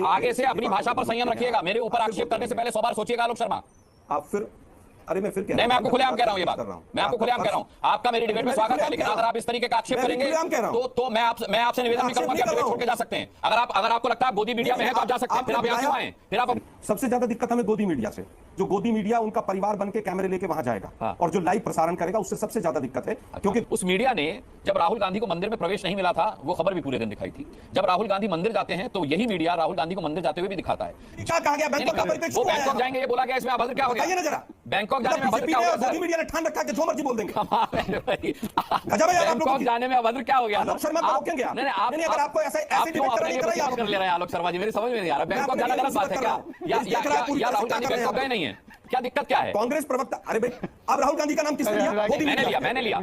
आगे से अपनी भाषा पर संयम रखिएगा। मेरे ऊपर आक्षेप करने से पहले 100 बार सोचिएगा आलोक शर्मा। आप फिर अरे मैं फिर नहीं, मैं आपको खुलेआम कह रहा हूं ये बात, मैं आपको खुलेआम कह रहा हूं। आपका मेरी डिबेट में स्वागत है, लेकिन अगर आप इस तरीके का आक्षेप करेंगे तो मैं आपसे निवेदन भी करूंगा कि आप डिबेट छोड़ के जा सकते हैं। अगर आपको लगता है गोदी मीडिया में है तो आप जा सकते हैं, फिर आप यहां क्यों आए? फिर आप सबसे ज्यादा दिक्कत हमें गोदी मीडिया से, जो गोदी मीडिया उनका परिवार बन के कैमरे लेके वहां जाएगा और जो लाइव प्रसारण करेगा उससे सबसे ज्यादा दिक्कत है। क्योंकि उस मीडिया ने जब राहुल गांधी को मंदिर में प्रवेश नहीं मिला था, वो खबर भी पूरे दिन दिखाई थी। जब राहुल गांधी मंदिर जाते हैं तो यही मीडिया राहुल गांधी को मंदिर जाते हुए भी दिखाता है। क्या कहा गया? वो बैंकॉक जाएंगे ये बोला गया, इसमें अभद्र क्या हो गया? जरा बैंकॉक जाने में अभद्र क्या हो गया? गोदी मीडिया ने ठान रखा कि जो मर्जी बोल देंगे। बैंकॉक जाने में अभद्र क्या हो गया? आलोक शर्मा को रोकेंगे आप? नहीं, अगर आपको ऐसे डिबेट कर ले रहे हैं आलोक शर्मा जी, मेरी समझ में नहीं आ रहा। बैंकॉक जाना गलत बात है क्या? या राहुल गांधी बैंकॉक गए नहीं है? क्या दिक्कत क्या है? कांग्रेस प्रवक्ता, अरे भाई अब राहुल गांधी का नाम किसने लिया? मैंने लिया।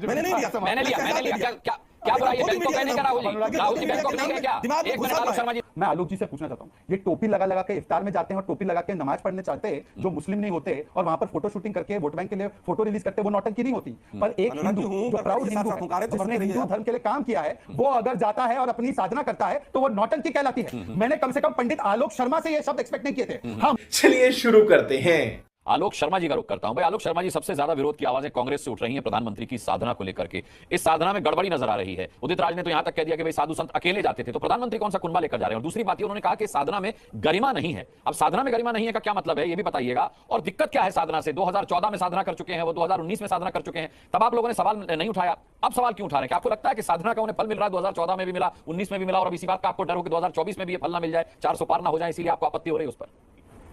क्या बुराई है? बैंकॉक गए नहीं क्या राहुल जी? राहुल जी बैंकॉक नहीं गए क्या? एक मिनट आलोक शर्मा जी, मैं आलोक जी से पूछना चाहता हूँ, ये टोपी लगा के इफ्तार में जाते हैं और टोपी लगा के नमाज पढ़ने चाहते हैं, जो मुस्लिम नहीं होते और वहां पर फोटो शूटिंग करके वोट बैंक के लिए फोटो रिलीज करते हैं, वो नौटंकी नहीं होती? पर एक हिंदू जो प्राउड हिंदू है, जिसने हिंदू धर्म के लिए काम किया है, वो अगर जाता है और अपनी साधना करता है तो वो नौटंकी कहलाती है। मैंने कम से कम पंडित आलोक शर्मा से ये शब्द एक्सपेक्ट नहीं किए थे। हम चलिए शुरू करते हैं। आलोक शर्मा जी का रुख करता हूं। भाई आलोक शर्मा जी, सबसे ज्यादा विरोध की आवाजें कांग्रेस से उठ रही हैं प्रधानमंत्री की साधना को लेकर के। इस साधना में गड़बड़ी नजर आ रही है। उदित राज ने तो यहां तक कह दिया कि भाई साधु संत अकेले जाते थे, तो प्रधानमंत्री कौन सा कुंभा लेकर जा रहे हैं? और दूसरी बात ये उन्होंने कहा कि साधना में गरिमा नहीं है। अब साधना में गरिमा नहीं है का क्या मतलब है, ये भी बताइएगा। और दिक्कत क्या है साधना से? 2014 में साधना कर चुके हैं वो, 2019 में साधना कर चुके हैं, तब आप लोगों ने सवाल नहीं उठाया। अब सवाल क्यों उठा रहे हैं? आपको लगता है कि साधना का उन्हें फल मिल रहा है? 2014 में भी मिला, 19 में भी मिला, और अब इसी बात का आपको डर हो कि 2024 में भी ये फल ना मिल जाए, 400 पार ना हो जाए, इसीलिए आपको आपत्ति हो रही है उस पर?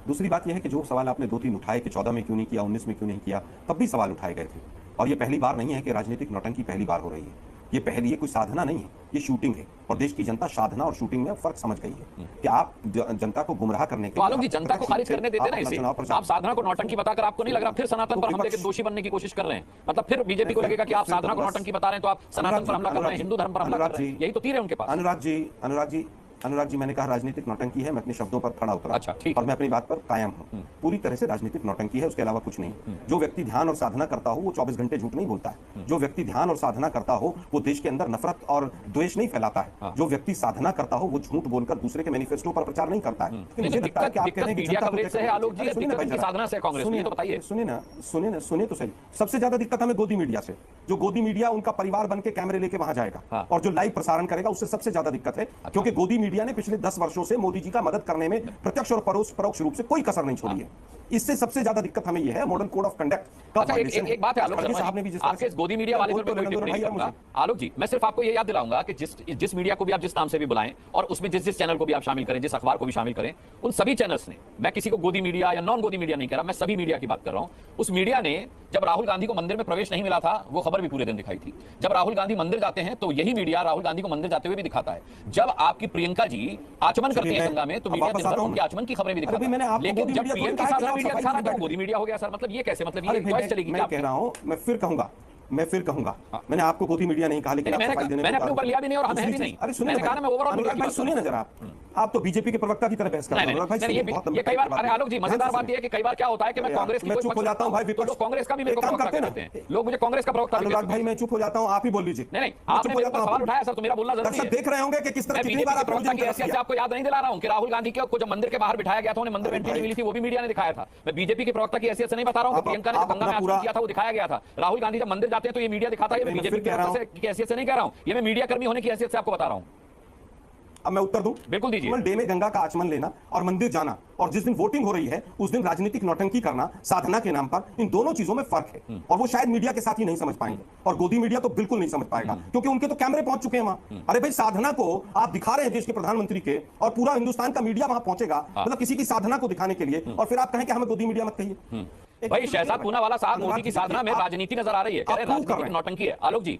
दूसरी बात यह है कि जो सवाल आपने 2-3 उठाए कि 14 में क्यों नहीं किया, 19 में क्यों नहीं किया, तब भी सवाल उठाए गए थे। और ये पहली बार नहीं है कि राजनीतिक नौटंकी पहली बार हो रही है। ये कोई साधना नहीं है, ये शूटिंग है। और देश की जनता साधना और शूटिंग में फर्क समझ गई है कि आप जनता को गुमराह करने के तो आलोक जी, जनता को खारिज करने देते ना इसे। आप साधना को नौटंकी बताकर आपको नहीं लग रहा फिर सनातन पर हमले के दोषी बनने की कोशिश कर रहे हैं? मतलब फिर बीजेपी को लगेगा कि आप साधना को नौटंकी बता रहे हैं तो आप सनातन पर हमला कर रहे हैं, हिंदू धर्म पर हमला कर रहे हैं। यही तो तीर है उनके पास। अनुराग जी, मैंने कहा राजनीतिक नौटंकी है, मैं अपने शब्दों पर खड़ा उतरा। अच्छा, ठीक। और मैं अपनी बात पर कायम हूं। पूरी तरह से राजनीतिक नौटंकी है, उसके अलावा कुछ नहीं। जो व्यक्ति ध्यान और साधना करता हो वो 24 घंटे झूठ नहीं बोलता है। जो व्यक्ति ध्यान और साधना करता हो वो देश के अंदर नफरत और द्वेष नहीं फैलाता है। जो व्यक्ति साधना करता हो वो झूठ बोलकर दूसरे के मैनिफेस्टो पर प्रचार नहीं करता है। मुझे लगता है कि आप कह रहे हैं कि जनता कवरेज से है आलोक जी, साधना से कांग्रेस, ये तो बताइए। सुनिए तो सही। सबसे ज्यादा दिक्कत हमें गोदी मीडिया से, जो गोदी मीडिया उनका परिवार बन के कैमरे लेके वहां जाएगा और जो लाइव प्रसारण करेगा उससे सबसे ज्यादा दिक्कत है। क्योंकि गोदी मीडिया ने पिछले 10 वर्षों से मोदी जी का मदद करने में प्रत्यक्ष और परोक्ष रूप से कोई कसर नहीं छोड़ी है। इससे सबसे ज्यादा दिक्कत हमें यह है मॉडर्न कोड ऑफ कंडक्ट का। एक बात है आलोक साहब ने भी जिस गोदी मीडिया वाले पर कोई टिप्पणी नहीं करूंगा। आलोक जी, मैं सिर्फ आपको ये याद दिलाऊंगा कि जिस मीडिया को भी आप जिस नाम से भी बुलाएं और उसमें जिस चैनल को भी आप शामिल करें, जिस अखबार को भी शामिल करें, उन सभी चैनल्स ने, मैं किसी को गोदी मीडिया या नॉन गोदी मीडिया नहीं कह रहा, मैं सभी मीडिया की बात कर रहा हूं, उस मीडिया ने जब राहुल गांधी को मंदिर में प्रवेश नहीं मिला था, वो खबर भी पूरे दिन दिखाई थी। जब राहुल गांधी मंदिर जाते हैं तो यही मीडिया राहुल गांधी को मंदिर जाते हुए भी दिखाता है। जब आपकी प्रियंका जी आचमन करती है गंगा में तो मीडिया दिन भर उनके आचमन की खबरें भी दिखाता है। लेकिन जब पीएम के साथ मीडिया दिखा रहा है तो गोदी मीडिया हो गया सर। मतलब ये कैसे? मतलब ये चॉइस चलेगी? मैं कह रहा हूं, मैं फिर कहूंगा मैंने आपको गोदी मीडिया नहीं कहा, लेकिन मैंने अपने ऊपर लिया भी नहीं और हम है भी नहीं। अरे सुनिए, मैंने कहा मैं ओवरऑल सुनिए ना जरा, आप तो बीजेपी के प्रवक्ता की तरह बहस कर रहे हैं। ये कई बार, अरे आलोक जी, मजेदार बात ये है कि कई बार क्या होता है कि मैं कांग्रेस की चुप हो जाता हूं भाई, विपक्ष कांग्रेस का भी मेरे को प्रवक्ता कहते हैं लोग, मुझे कांग्रेस का प्रवक्ता। अनुराग भाई मैं चुप हो जाता हूं, आप ही बोल लीजिए। नहीं, आपने सवाल उठाया सर, तो मेरा बोलना जरूरी है। देख रहे होंगे कि किस तरह कितनी बार प्रवक्ता की हैसियत से आपको याद नहीं दिला रहा हूं कि राहुल गांधी को जब मंदिर के बाहर बिठाया गया था, उन्हें मंदिर में एंट्री नहीं मिली थी, वो भी मीडिया ने दिखाया था। मैं बीजेपी के प्रवक्ता की हैसियत से नहीं बता रहा हूं। प्रियंका ने गंगा में आचमन किया था, वो दिखाया गया था। राहुल गांधी जब मंदिर जाते हैं तो ये मीडिया दिखाता है। मैं बीजेपी की हैसियत से नहीं कह रहा हूं, ये मैं मीडिया कर्मी होने की हैसियत से आपको बता रहा हूं। अब मैं उत्तर दूं? बिल्कुल दीजिए। डे में गंगा का आचमन लेना और मंदिर जाना और जिस दिन वोटिंग हो रही है उस दिन राजनीतिक नौटंकी करना साधना के नाम पर, इन दोनों चीजों में फर्क है। और वो शायद मीडिया के साथ ही नहीं समझ पाएंगे और गोदी मीडिया तो बिल्कुल नहीं समझ पाएगा, क्योंकि उनके तो कैमरे पहुंच चुके हैं वहां। अरे भाई, साधना को आप दिखा रहे हैं देश के प्रधानमंत्री के, और पूरा हिंदुस्तान का मीडिया वहां पहुंचेगा, मतलब किसी की साधना को दिखाने के लिए, और फिर आप कहें कि हमें गोदी मीडिया मत कहिए। भाई शहजाद पूनावाला साहब, मोदी की साधना में राजनीति नजर आ रही है, कह रहे हैं राजनीतिक नौटंकी है। आलोक जी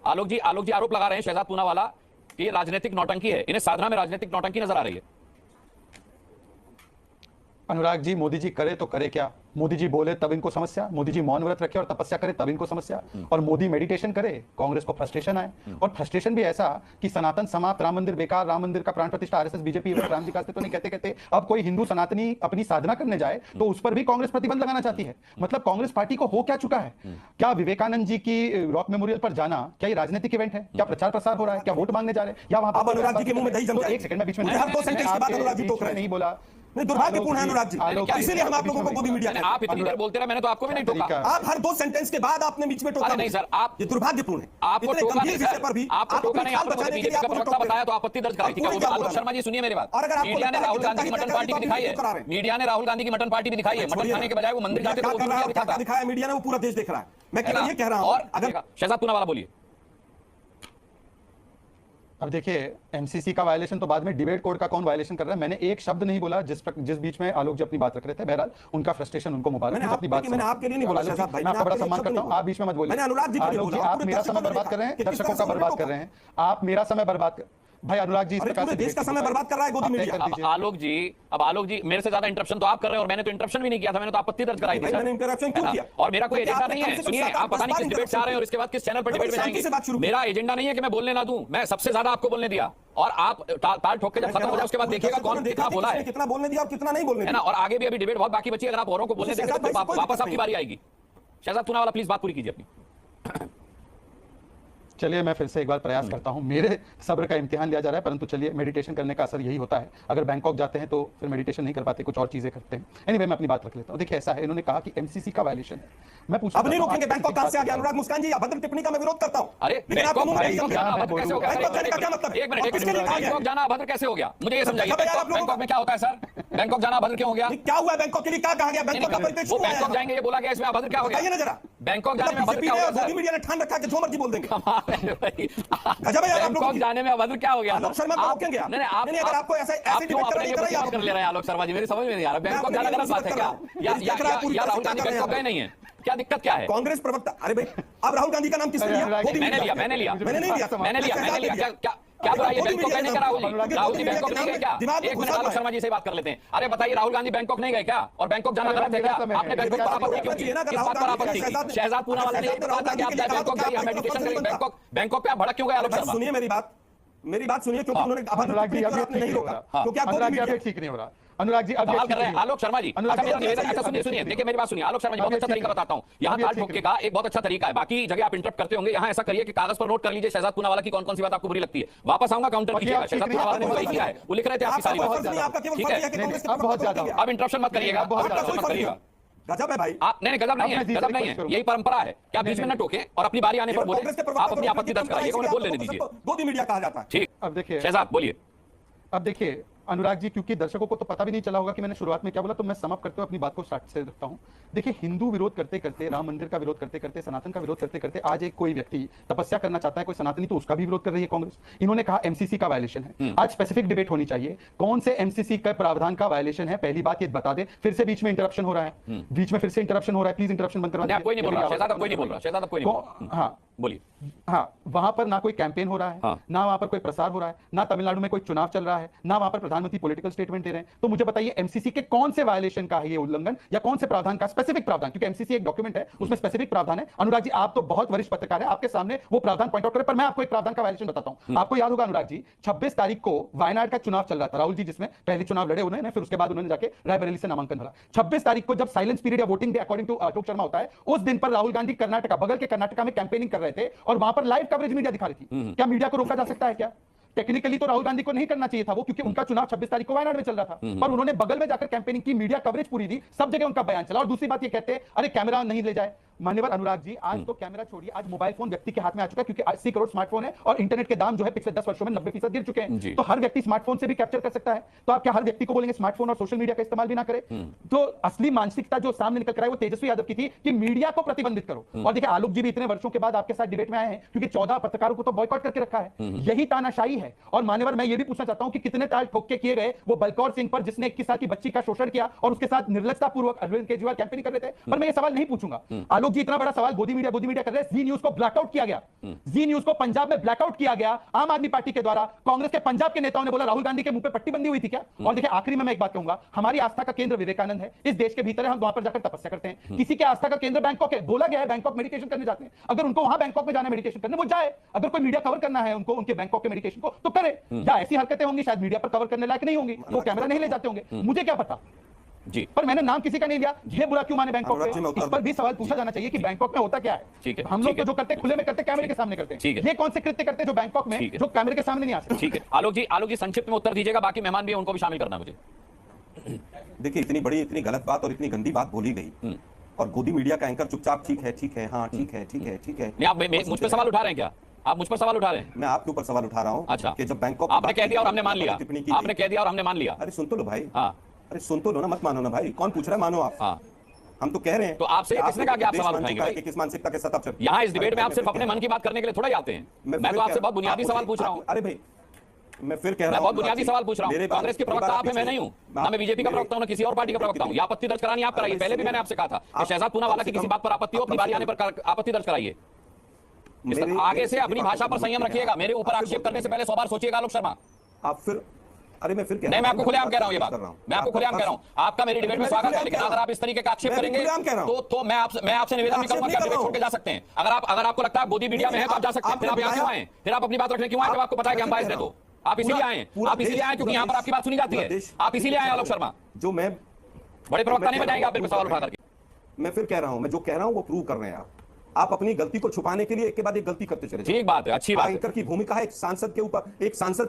आरोप लगा रहे हैं शहजाद पूनावाला कि ये राजनीतिक नौटंकी है, इन्हें साधना में राजनीतिक नौटंकी नजर आ रही है। अनुराग जी, मोदी जी करे तो करे क्या? मोदी जी बोले तब इनको समस्या, मोदी जी मौन व्रत रखे और तपस्या करे तब इनको समस्या, और मोदी मेडिटेशन करे कांग्रेस को फ्रस्ट्रेशन आए। और फ्रस्ट्रेशन भी ऐसा कि सनातन समाप्त, राम मंदिर बेकार, राम मंदिर का प्राण प्रतिष्ठा आरएसएस बीजेपी राम जी का अस्तित्व नहीं कहते कहते अब कोई हिंदू सनातनी अपनी साधना करने जाए तो उस पर भी कांग्रेस प्रतिबंध लगाना चाहती है। मतलब कांग्रेस पार्टी को हो क्या चुका है? क्या विवेकानंद जी की रॉक मेमोरियल पर जाना क्या ये राजनीतिक इवेंट है? क्या प्रचार प्रसार हो रहा है? क्या वोट मांगने जा रहे हैं? या वहां पर अनुराग जी के मुंह में दही जम जाए। एक सेकंड में बीच में हर 2 सेंटेंस के बाद अनुराग जी टोक रहे हैं। नहीं बोला। नहीं, दुर्भाग्यपूर्ण है अनुराग जी, इसीलिए हम आप लोगों को गोदी मीडिया आप इतनी देर बोलते रहे, मैंने तो आपको भी नहीं टोका। आप हर 2 सेंटेंस के बाद आपने बीच में टोका। अरे नहीं सर, आप ये दुर्भाग्यपूर्ण है। आपको इतने टोका गंभीर नहीं विषय सर, पर भी आपको टोका नहीं, आपको बचाने के बीजेपी लिए का आप प्रवक्ता बताया तो आपत्ति दर्ज कराई थी। क्या आलोक शर्मा जी सुनिए मेरी बात, और अगर आपको मीडिया ने लगता है राहुल कि गांधी की मटन पार्टी भी दिखाई है, मीडिया ने राहुल गांधी की मटन पार्टी भी दिखाई है, मटन खाने के बजाय वो मंदिर जाते थे, वो मीडिया दिखाया है, मीडिया ने वो पूरा देश देख रहा है। मैं केवल ये कह रहा हूं, और अगर शहजाद पूनावाला बोलिए। अब देखिए, एमसीसी का वायलेशन तो बाद में डिबेट कोड का कौन वायलेशन कर रहा है, मैंने एक शब्द नहीं बोला जिस बीच में आलोक जी अपनी बात रख रहे थे। बहरहाल उनका फ्रस्ट्रेशन उनको मुबारक, अपनी बात मैंने आपके लिए नहीं बोला शहजाद भाई, मैं आपका बड़ा सम्मान करता हूं, आप बीच में मत बोलिए। मैंने अनुराग जी के लिए आलोक जी, बोला, आप मेरा समय बर्बाद कर रहे हैं, दर्शकों का बर्बाद कर रहे हैं, आप मेरा समय बर्बाद कर। भाई अनुराग जी, इस प्रकार से देश का समय बर्बाद कर रहा है गोदी मीडिया। अब आलोक जी मेरे से ज्यादा इंटरप्शन तो आप कर रहे हैं, और मैंने तो इंटरप्शन भी नहीं किया था, मैंने तो आपत्ति दर्ज कराई थी। मैंने इंटरप्शन क्यों किया? और मेरा कोई एजेंडा नहीं है, सुनिए, आप पता नहीं किस डिबेट से आ रहे हैं और इसके बाद किस चैनल पर डिबेट में जाएंगे। मेरा एजेंडा नहीं है कि मैं बोलने ना दूं, मैं सबसे ज्यादा आपको बोलने दिया, और आप ताल ठोक के जब खत्म हो जाए उसके बाद देखिएगा कौन कितना बोला है, कितना बोलने दिया और कितना नहीं बोलने है ना। और आगे भी अभी डिबेट बहुत बाकी बची है, अगर आप औरों को बोलने देंगे तो वापस आपकी बारी आएगी। शहजाद पूनावाला प्लीज बात पूरी कीजिए अपनी। चलिए, मैं फिर से एक बार प्रयास करता हूं, मेरे सब्र का इम्तिहान लिया जा रहा है, परंतु चलिए, मेडिटेशन करने का असर यही होता है। अगर बैंकॉक जाते हैं तो फिर मेडिटेशन नहीं कर पाते, कुछ और चीजें करते हैं। एनीवे, मैं अपनी बात रख लेता हूं। देखिए, ऐसा है, इन्होंने कहा कि एमसीसी का वायलेशन है। मैं पूछता अब नहीं रोकेंगे बैंकॉक कहां से आ गया? अनुराग मुस्कान जी, अभद्र टिप्पणी का मैं विरोध करता हूं। अरे बैंकॉक जाना अभद्र कैसे हो गया? बैंकॉक जाने का क्या मतलब? एक मिनट, बैंकॉक जाना अभद्र कैसे हो गया? मुझे ये समझाइए, बैंकॉक में क्या होता है सर? बैंकॉक जाना अभद्र क्यों हो गया? क्या हुआ बैंकॉक के लिए? क्या कहा गया? बैंकॉक का परिप्रेक्ष्य वो बैंकॉक जाएंगे ये बोला गया, इसमें अभद्र क्या हो गया? बताइए ना जरा। बैंकॉक जाने में अभद्र क्या हो गया? गोदी मीडिया ने ठान रखा है कि जो मर्जी बोल देंगे। गजब है यार, आप बैंकॉक जाने में अभद्र क्या हो गया? आलोक शर्मा को रोकेंगे आप? नहीं, आप अगर आपको ऐसा आप क्यों अपने लिए बुनियाद कर ले रहे हैं आलोक शर्मा जी? मेरी समझ में नहीं आ रहा। बैंकॉक जाना गलत बात है क्या? या राहुल गांधी बैंकॉक गए नहीं है? क्या दिक्कत क्या है? कांग्रेस प्रवक्ता, अरे भाई, अब राहुल गांधी का नाम किसने लिया? मैंने लिया। क्या बुराई है? बैंकॉक गए नहीं क्या राहुल जी? राहुल जी बैंकॉक नहीं गए क्या? एक मिनट, आलोक शर्मा जी से बात कर लेते हैं। अरे बताइए, राहुल गांधी बैंकॉक नहीं गए क्या? और बैंकॉक जाना गलत है क्या? आपने बैंकॉक पर आपत्ति क्यों की? किस बात पर आपत्ति की? शहजाद पूनावाला ने यही कहा था कि आप बैंकॉक जाइए, मेडिटेशन करिए। बैंकॉक पे आप भड़क क्यों गए आलोक शर्मा? सुनिए मेरी बात सुनिए, क्योंकि उन्होंने अनुराग जी अभी नहीं रोका, क्योंकि आप ठीक नहीं हो रहा। अनुराग जी सवाल कर रहे हैं आलोक शर्मा जी। अच्छा सुनिए, देखिए मेरी बात सुनिए आलोक शर्मा जी, बहुत अच्छा तरीका बताता हूं। यहाँ ताल ठोकने का एक बहुत अच्छा तरीका है, बाकी जगह आप इंटरप्ट करते होंगे, यहाँ ऐसा करिए कि कागज पर नोट कर लीजिए शहजाद पूनावाला की कौन कौन सी बात आपको बुरी लगती है। वापस आऊंगा, काउंटर कीजिएगा। शहजाद पूनावाला ने वही किया है, वो लिख रहे थे आपकी सारी बात, ठीक है? बहुत ज्यादा, अब इंटरप्शन मत करिएगा, इंटरप्शन मत करिएगा। गजब है भाई। आप नहीं, गजब नहीं है, गजब नहीं है, यही परंपरा है कि आप बीच में न टोके और अपनी बारी आने पर बोले। आप अपनी आपत्ति दर्ज कराइए, उन्हें बोल लेने दीजिए। गोदी मीडिया कहा जाता है। ठीक, अब देखिए शहजाद बोलिए। अब देखिए अनुराग जी, क्योंकि दर्शकों को तो पता भी नहीं चला होगा कि मैंने शुरुआत में क्या बोला, तो मैं समाप्त करते हुए अपनी बात को स्टार्ट से रखता हूं। देखिए, हिंदू विरोध करते करते, राम मंदिर का विरोध करते करते, सनातन का विरोध करते करते आज एक कोई व्यक्ति तपस्या करना चाहता है, कोई सनातनी, तो उसका भी विरोध कर रही है कांग्रेस। इन्होंने कहा एमसीसी का वायलेशन है। आज स्पेसिफिक डिबेट होनी चाहिए, कौन से एमसीसी का प्रावधान का वायलेशन है, पहली बात ये बता दे। फिर से बीच में इंटरप्शन हो रहा है, बीच में फिर से इंटरप्शन हो रहा है, प्लीज इंटरप्शन बंद करवा। कोई नहीं बोल रहा शहजाद, कोई नहीं बोल रहा शहजाद, कोई नहीं। हाँ बोलिए। हाँ, वहां पर ना कोई कैंपेन हो रहा है, हाँ। ना वहां पर कोई प्रसार हो रहा है, ना तमिलनाडु में कोई चुनाव चल रहा है, ना वहां पर प्रधानमंत्री पॉलिटिकल स्टेटमेंट दे रहे हैं। तो मुझे बताइए एमसीसी के कौन से वायलेशन का है ये उल्लंघन, या कौन से प्रावधान का स्पेसिफिक प्रावधान? क्योंकि एमसीसी एक डॉक्यूमेंट है, उसमें स्पेसिफिक प्रावधान है। अनुराग जी, आप तो बहुत वरिष्ठ पत्रकार हैं, आपके सामने वो प्रावधान पॉइंट आउट करें, पर मैं आपको एक प्रावधान का वायलेशन बताता हूं। आपको याद होगा अनुराग जी, 26 तारीख को वायनाड का चुनाव चल रहा था, राहुल जी जिसमें पहले चुनाव लड़े उन्होंने, फिर उसके बाद उन्होंने जाके रायबरेली से नामांकन भरा। 26 तारीख को जब साइलेंस पीरियड या voting day according to Ashok Sharma होता है, उस दिन पर राहुल गांधी कर्नाटका, बगल के कर्नाटका में कैंपेनिंग कर रहे थे, और वहां पर लाइव कवरेज मीडिया दिखा रही थी। क्या मीडिया को रोका जा सकता है क्या? टेक्निकली तो राहुल गांधी को नहीं करना चाहिए था वो, क्योंकि उनका चुनाव 26 तारीख को वायनाड में चल रहा था, पर उन्होंने बगल में जाकर कैंपेनिंग की, मीडिया कवरेज पूरी दी, सब जगह उनका बयान चला। और दूसरी बात ये कहते हैं अरे कैमरा नहीं ले जाए। मान्यवर अनुराग जी, आज तो कैमरा छोड़िए, आज मोबाइल फोन व्यक्ति के हाथ में आ चुका है, क्योंकि 80 करोड़ स्मार्टफोन है और इंटरनेट के दाम जो है पिछले 10 वर्षों में 90% गिर चुके हैं। तो हर व्यक्ति स्मार्टफोन से भी कैप्चर कर सकता है। तो आप क्या हर व्यक्ति को बोलेंगे स्मार्टफोन और सोशल मीडिया का इस्तेमाल भी ना करे? तो असली मानसिकता जो सामने निकल कर आई वो तेजस्वी यादव की थी कि मीडिया को प्रतिबंधित करो। और देखिए, आलोक जी भी इतने वर्षों के बाद आपके साथ डिबेट में आए हैं, क्योंकि 14 पत्रकारों को तो बॉयकॉट करके रखा है। यही तानाशाही है। और मान्यवर, मैं ये भी पूछना चाहता हूं कि कितने ताल ठोक के किए गए वो बलकौर सिंह पर, जिसने 21 साल की बच्ची का शोषण किया और उसके साथ निर्लजता पूर्वक अरविंद केजरीवाल कैंपेनिंग कर रहे थे। पर मैं ये सवाल नहीं पूछूंगा। आलोक आलोक जी, इतना बड़ा सवाल गोदी मीडिया कर रहे हैं। जी न्यूज को ब्लैकआउट किया गया, जी न्यूज को पंजाब में ब्लैकआउट किया गया आम आदमी पार्टी के द्वारा। कांग्रेस के पंजाब के नेताओं ने बोला राहुल गांधी के मुंह पे पट्टी बंदी हुई थी क्या? और देखिए आखिरी में मैं एक बात कहूंगा, हमारी आस्था का केंद्र विवेकानंद है, इस देश के भीतर है, हम वहां पर जाकर तपस्या करते हैं। किसी के आस्था का केंद्र बैंकॉक है, बोला गया है बैंकॉक मेडिटेशन करने जाते हैं। अगर उनको वहां बैंकॉक में जाना है मेडिटेशन करने, वो जाए। अगर कोई मीडिया कवर करना है उनको उनके बैंकॉक के मेडिटेशन को, तो करे। या ऐसी हरकतें होंगी शायद मीडिया पर कवर करने लायक नहीं होंगी, वो कैमरा नहीं ले जाते होंगे, मुझे क्या पता जी। पर मैंने नाम किसी का नहीं लिया, ये बुरा क्यों माने बैंकॉक अनुराग जी, मैं पे? इस पर भी सवाल पूछा जाना चाहिए कि बैंकॉक में होता क्या है। ठीक है, हम लोग ठीक तो है। जो करते हैं खुले में करते हैं, कैमरे के सामने करते ठीक हैं। है। ये कौन से कृत्य करते हैं जो बैंकॉक में, ठीक है। जो कैमरे के सामने नहीं आ सकते? ठीक है आलोक जी संक्षिप्त में उत्तर दीजिएगा, बाकी मेहमान भी हैं, उनको भी शामिल करना मुझे। देखिए इतनी बड़ी इतनी गलत बात और इतनी गंदी बात बोली गई और गोदी मीडिया का एंकर चुपचाप ठीक है हाँ ठीक है नहीं, आप मुझ पर सवाल उठा रहे हैं क्या? आप मुझ पर सवाल उठा रहे हैं? मैं आपके ऊपर सवाल उठा रहा हूं अच्छा, कि जब बैंकॉक आपने कह दिया और हमने मान लिया, टिप्पणी की आपने कह दिया और हमने मान लिया। अरे सुन तो लो भाई, हाँ, अरे सुन तो लो ना, मत मानो ना भाई। कौन पूछ रहा है मानो आप? हाँ, हम तो कह रहे हैं। तो आपसे किसने कहा कि आप सवाल उठाएंगे भाई? किस मानसिकता के साथ आप चलते हैं? यहाँ इस डिबेट में आप सिर्फ अपने मन की बात करने के लिए थोड़ा ही आते हैं। मैं तो आपसे बहुत बुनियादी सवाल पूछ रहा हूँ। अरे भाई मैं फिर कह रहा मैं हूं, बहुत बुनियादी सवाल पूछ रहा हूँ। कांग्रेस के प्रवक्ता आप हैं, मैं नहीं हूँ ना, मैं बीजेपी का प्रवक्ता हूँ ना किसी और पार्टी का प्रवक्ता हूँ। आपत्ति दर्ज करानी आप कराइए। पहले भी मैंने आपसे कहा था कि शहजाद पूनावाला की किसी बात पर आपत्ति हो, अपनी बारी आने पर आपत्ति दर्ज कराइए। आगे से अपनी भाषा पर संयम रखिएगा। मेरे ऊपर आक्षेप करने से पहले 100 बार सोचिएगा आलोक शर्मा। आप फिर अरे मैं फिर कह नहीं, मैं आपको खुलेआम कह रहा हूं ये बात, मैं आपको खुलेआम कह रहा हूं। आपका मेरी डिबेट में स्वागत है, लेकिन अगर आप इस तरीके का आक्षेप करेंगे तो मैं आपसे निवेदन भी करूंगा कि आप डिबेट छोड़ के जा सकते हैं। अगर आपको लगता है गोदी मीडिया में है तो आप जा सकते हैं। फिर आप यहाँ क्यों आए? फिर आप अपनी बात रखने क्यों आए जब आपको पता है कि हम बाइस हैं? तो आप इसीलिए आए, आप इसीलिए आए क्योंकि यहाँ पर आपकी बात सुनी जाती है। आप इसीलिए आए आलोक शर्मा। जो मैं बड़े प्रवक्ता नहीं बजाएंगे आप मेरे पे सवाल उठा करके। मैं फिर कह रहा हूं, मैं जो कह रहा हूं वो प्रूव कर रहे हैं आप अपनी गलती को छुपाने के लिए एक के बाद एक गलती करते चले जाएं। ठीक बात है, अच्छी बात है। एंकर की भूमिका है, एक सांसद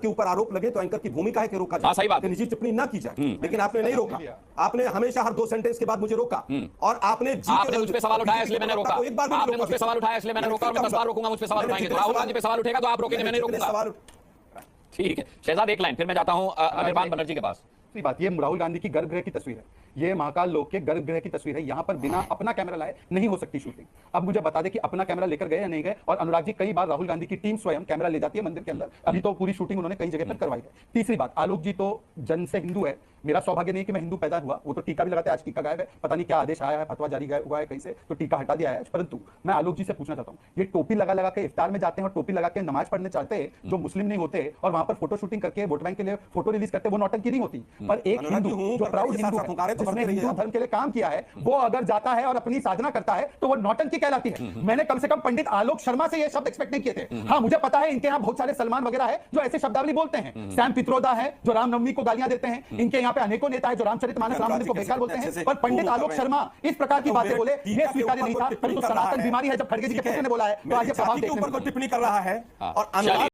के ऊपर आरोप लगे तो एंकर की भूमिका है कि रोका जाए, सही बात है। निजी टिप्पणी ना की जाए, लेकिन आपने नहीं रोका। आपने हमेशा हर 2 सेंटेंस के बाद मुझे रोका और आपने मुझ पे सवाल उठाया इसलिए मैंने रोका। आपने मुझ पे सवाल उठाया इसलिए मैंने रोका और मैं 10 बार रोकूंगा। मुझ पे सवाल उठाएंगे तो राहुल गांधी पे सवाल उठेगा तो आप रोकेंगे, मैं नहीं रोकूंगा। ठीक है शहजाद, एक लाइन, फिर मैं जाता हूं अनिर्बान बनर्जी के पास। दूसरी बात, ये राहुल गांधी की गर्भगृह की तस्वीर है, ये महाकाल लोक के गर्भगृह की तस्वीर है। यहाँ पर बिना अपना कैमरा लाए नहीं हो सकती शूटिंग। अब मुझे बता दे कि अपना कैमरा लेकर गए या नहीं गए। और अनुराग जी, कई बार राहुल गांधी की टीम स्वयं कैमरा ले जाती है मंदिर के अंदर। अभी तो पूरी शूटिंग उन्होंने कई जगह पर करवाई है। तीसरी बात, आलोक जी तो जन्म से हिंदू है, मेरा सौभाग्य नहीं कि मैं हिंदू पैदा हुआ। वो तो टीका भी लगाते हैं, आज टीका गायब है, पता नहीं क्या आदेश आया है, फतवा जारी हुआ है कहीं से, तो टीका हटा दिया है। परंतु मैं आलोक जी से पूछना चाहता हूँ, ये टोपी लगा के इफ्तार में जाते हैं और टोपी लगा के नमाज पढ़ने चाहते हैं जो मुस्लिम नहीं होते, और वहां पर फोटो शूटिंग करके वोट बैंक के लिए फोटो रिलीज करते, वो नौटंकी नहीं होती। पर एक हिंदू जो प्राउड हिंदू है, जिसने हिंदू धर्म के लिए काम किया है, वो अगर जाता है और अपनी साधना करता है तो वो नौटंकी कहलाती है। मैंने कम से कम पंडित आलोक शर्मा से ये शब्द एक्सपेक्ट नहीं किए थे। हाँ, मुझे पता है इनके यहाँ बहुत सारे सलमान वगैरह है जो ऐसे शब्दावली बोलते हैं। सैम पित्रोदा है जो रामनवमी को गालियां देते हैं। इनके यहाँ पे अनेकों नेता है जो रामचरितमानस राम मंदिर को बेकार बोलते हैं। पर पंडित आलोक शर्मा इस प्रकार की बातें बोले, ये स्वीकार्य नहीं था। परंतु सनातन बीमारी है, जब खड़गे जी के पुत्र ने बोला है तो आज ये प्रभाव देखने को टिप्पणी कर रहा है। और